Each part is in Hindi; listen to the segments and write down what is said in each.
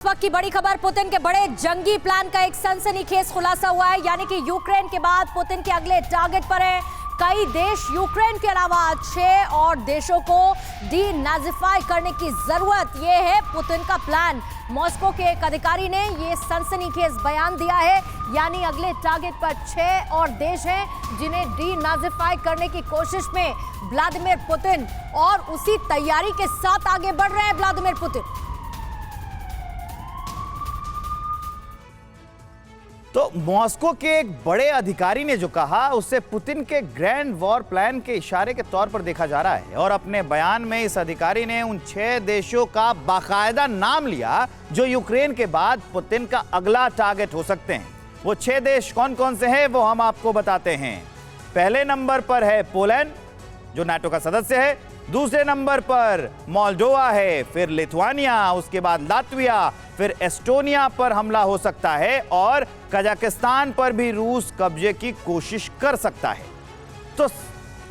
इस वक्त की बड़ी खबर, पुतिन के बड़े जंगी प्लान का एक सनसनीखेज खुलासा हुआ है। यानी कि यूक्रेन के बाद पुतिन के अगले टारगेट पर है कई देश। यूक्रेन के अलावा 6 और देशों को डीनाजिफाई करने की जरूरत, यह है पुतिन का प्लान। मॉस्को के एक अधिकारी ने यह सनसनीखेज बयान दिया है। यानी अगले टारगेट पर 6 और देश हैं जिन्हें डीनाजिफाई करने की कोशिश में व्लादिमीर पुतिन, और उसी तैयारी के साथ आगे बढ़ रहे हैं व्लादिमीर पुतिन। तो मॉस्को के एक बड़े अधिकारी ने जो कहा उससे पुतिन के ग्रैंड वॉर प्लान के इशारे के तौर पर देखा जा रहा है। और अपने बयान में इस अधिकारी ने उन 6 देशों का बाकायदा नाम लिया जो यूक्रेन के बाद पुतिन का अगला टारगेट हो सकते हैं। वो 6 देश कौन कौन से हैं वो हम आपको बताते हैं। पहले नंबर पर है पोलैंड जो नाटो का सदस्य है, दूसरे नंबर पर मोल्डोवा है, फिर लिथुआनिया, उसके बाद लातविया, फिर एस्टोनिया पर हमला हो सकता है और कजाकिस्तान पर भी रूस कब्जे की कोशिश कर सकता है। तो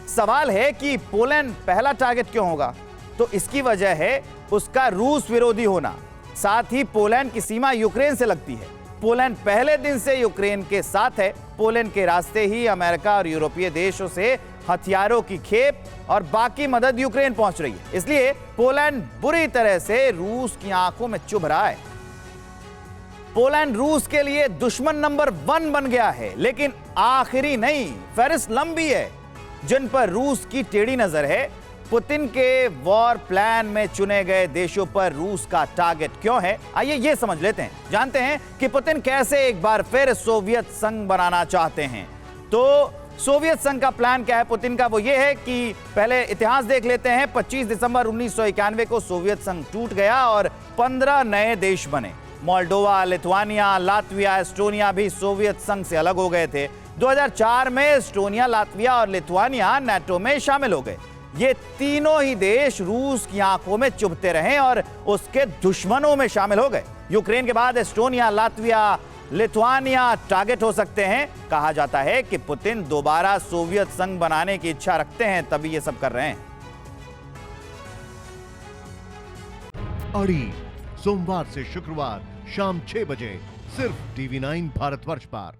सवाल है कि पोलैंड पहला टारगेट क्यों होगा? तो इसकी वजह है उसका रूस विरोधी होना। साथ ही पोलैंड की सीमा यूक्रेन से लगती है। पोलैंड पहले दिन से यूक्रेन के साथ है। पोलैंड के रास्ते ही अमेरिका और यूरोपीय देशों से हथियारों की खेप और बाकी मदद यूक्रेन पहुंच रही है। इसलिए पोलैंड बुरी तरह से रूस की आंखों में चुभ रहा है। पोलैंड रूस के लिए दुश्मन नंबर 1 बन गया है। लेकिन आखिरी नहीं, फहरिस्त लंबी है जिन पर रूस की टेढ़ी नजर है। पुतिन के वॉर प्लान में चुने गए देशों पर रूस का टारगेट क्यों है, आइए ये समझ लेते हैं। जानते हैं कि पुतिन कैसे एक बार फिर सोवियत संघ बनाना चाहते हैं। तो सोवियत संघ का प्लान क्या है पुतिन का? वो ये है कि पहले इतिहास देख लेते हैं। 25 दिसंबर 1991 को सोवियत संघ टूट गया और 15 नए देश बने। मोल्डोवा, लिथुआनिया, लातविया, एस्टोनिया भी सोवियत संघ से अलग हो गए थे। 2004 में एस्टोनिया, लातविया और लिथुआनिया नाटो में शामिल हो गए। ये तीनों ही देश रूस की आंखों में चुभते रहे और उसके दुश्मनों में शामिल हो गए। यूक्रेन के बाद एस्टोनिया, लातविया, लिथुआनिया टारगेट हो सकते हैं। कहा जाता है कि पुतिन दोबारा सोवियत संघ बनाने की इच्छा रखते हैं, तभी ये सब कर रहे हैं। अड़ी सोमवार से शुक्रवार शाम 6 बजे सिर्फ TV9 भारतवर्ष पर।